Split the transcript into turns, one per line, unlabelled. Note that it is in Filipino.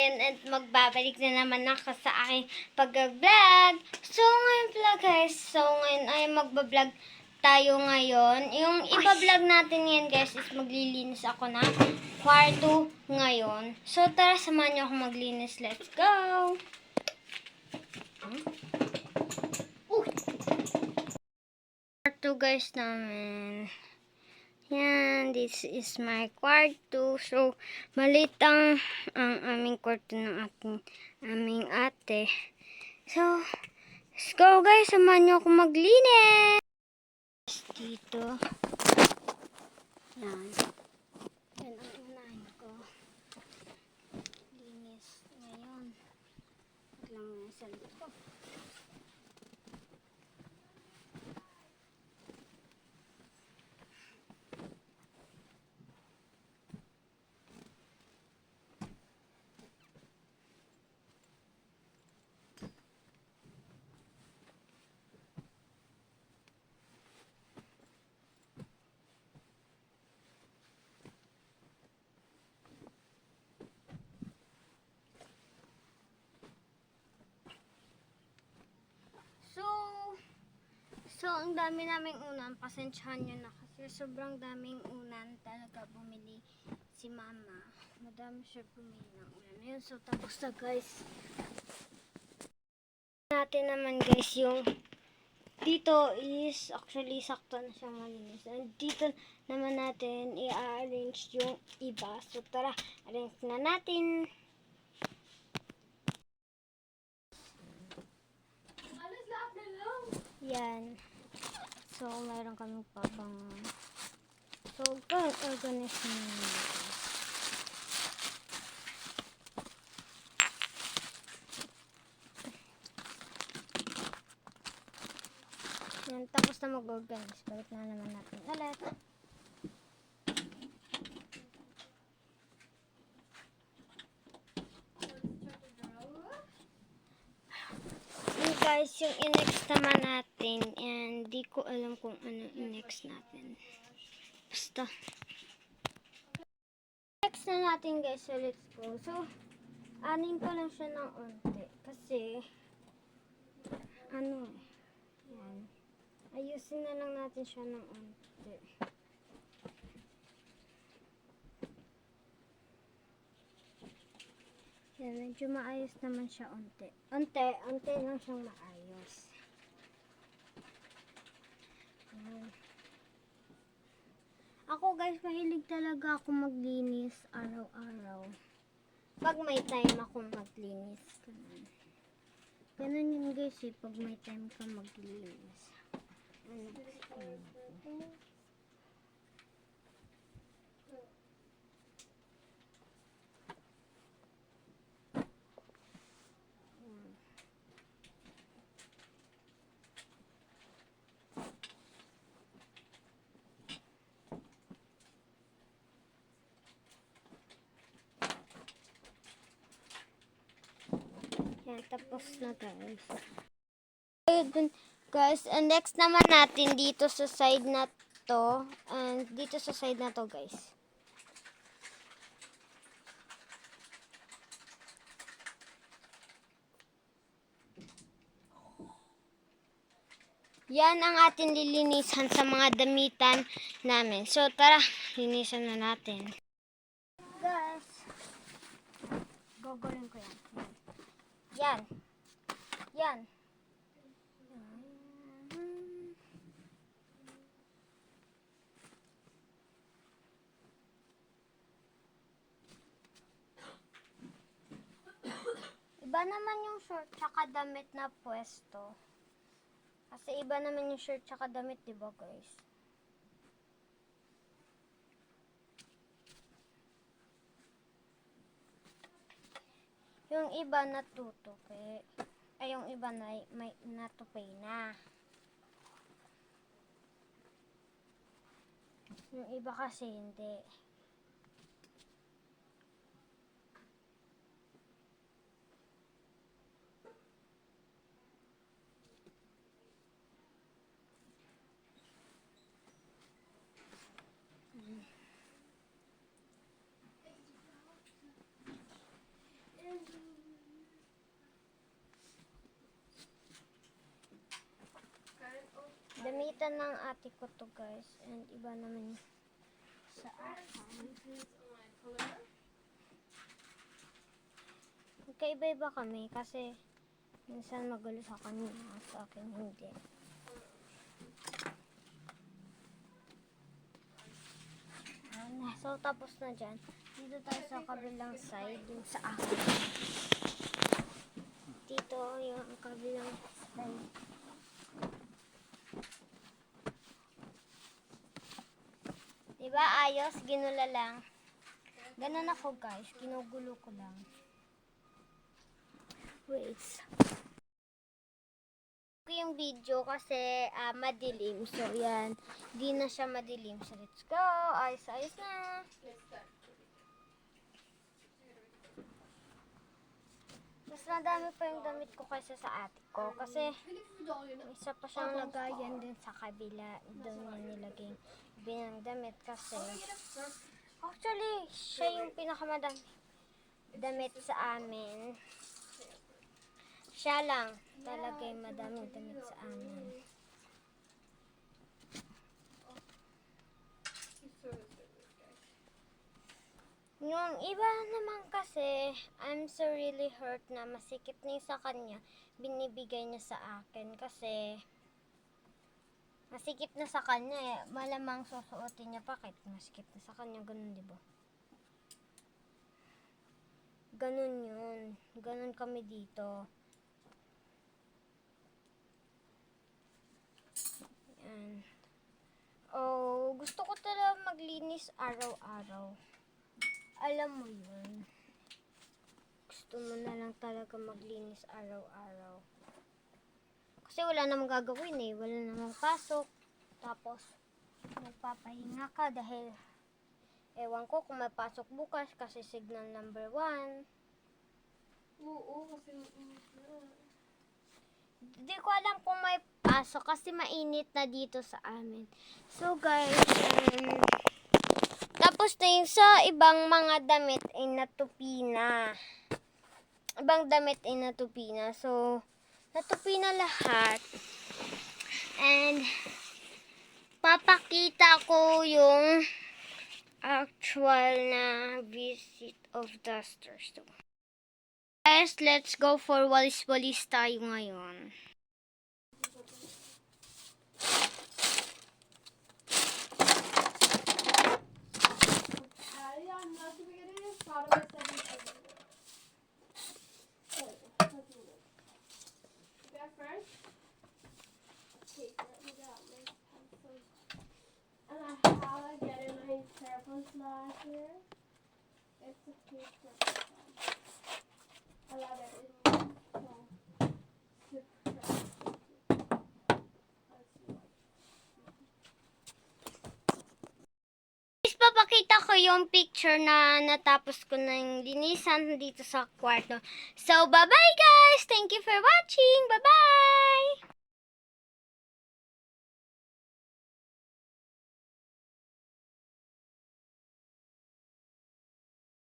At magbabalik na naman ako sa aking pag-vlog. So ngayon pala guys, ngayon ay magbablog tayo ngayon. Yung iba-vlog natin ngayon guys is maglilinis ako ng kwarto ngayon. So tara, samahan niyo ako maglinis. Let's go! Kwarto guys namin. Yan, this is my kwarto. So, maliit ang aming kwarto ng aming ate. So, let's go guys. Samahan niyo ako maglinis. Dito. Yan. Yan ang unahin ko. Linis ngayon. Lang yung saldo ko. So, ang dami naming unan. Pasensyahan nyo na kasi sobrang daming unan talaga bumili si mama. Madami siya bumili ng unan. Ayun, so tapos na guys. Natin naman guys yung dito is actually sakto na siya malinis. And dito naman natin i-arrange yung iba. So tara, arrange na natin. Yan. So, mayroon kaming pabangon. So, organize natin. Yan, tapos na mag-organize. Balik na naman natin ulit. Guys, yung i-next naman natin, and di ko alam kung ano i-next natin. Basta. Next na natin guys, so let's go. So, anin ko lang siya ng onte. Kasi, yan. Ayusin na lang natin siya ng onte. Yan, medyo maayos naman siya onte. Onte lang siyang maayos. Yan. Ako guys, mahilig talaga ako maglinis araw-araw. Pag may time ako maglinis. Ganun yun guys eh, pag may time ka maglinis. Yan, tapos na guys. Ayun guys, and next naman natin dito sa side na to. And dito sa side na to guys. Yan ang ating lilinisan sa mga damitan namin. So tara, linisan na natin. Guys, gagawin ko yan. Yan. Yan. Iba naman yung short tsaka damit na pwesto. Kasi iba naman yung shirt tsaka damit, diba guys? Yung iba natutupi. Ay, yung iba na may natupay na. Yung iba kasi hindi. Pinalitan ng ate ko to, guys. And iba naman sa akin. Magkaiba-iba kami kasi minsan magulo sa kanya, sa akin hindi. So, tapos na dyan. Dito tayo sa kabilang side, yung sa akin. Dito yung kabilang side. Diba, ayos? Ginula lang. Ganun ako, guys. Ginugulo ko lang. Wait. Yung video kasi madilim. So, yan. Di na siya madilim. So, let's go. Ayos na. Mas madami pa yung damit ko kaysa sa ate ko. Kasi, isa pa siyang lagayan din sa kabila. Doon niya nilagay binang damit kasi. Actually, siya yung pinakamadami damit sa amin. Siya lang talaga yung madaming damit sa amin. Yung iba naman kasi, I'm so really hurt na masikip niya sa kanya, binibigay niya sa akin kasi masikip na sa kanya eh. Malamang susuotin niya pa kahit masikip na sa kanya, ganun diba? Ganun yun. Ganun kami dito. Yan. Oh, gusto ko talaga maglinis araw-araw. Alam mo yun. Gusto mo na lang talaga maglinis araw-araw. Kasi wala namang gagawin eh. Wala namang pasok. Tapos, magpapahinga ka dahil ewan ko kung may pasok bukas kasi signal number 1.
Oo, kasi
Hindi ko alam kung may pasok kasi mainit na dito sa amin. So guys, tapos na yung sa ibang mga damit ay natupi na. Ibang damit ay natupi na. So, natupi na lahat. And, papakita ko yung actual na visit of dusters. So, guys, let's go for walis-walis tayo ngayon.
last year. It's a picture. I love it.
Guys, papakita ko yung picture na natapos ko ng linisan dito sa kwarto. So, bye-bye guys! Thank you for watching! Bye-bye!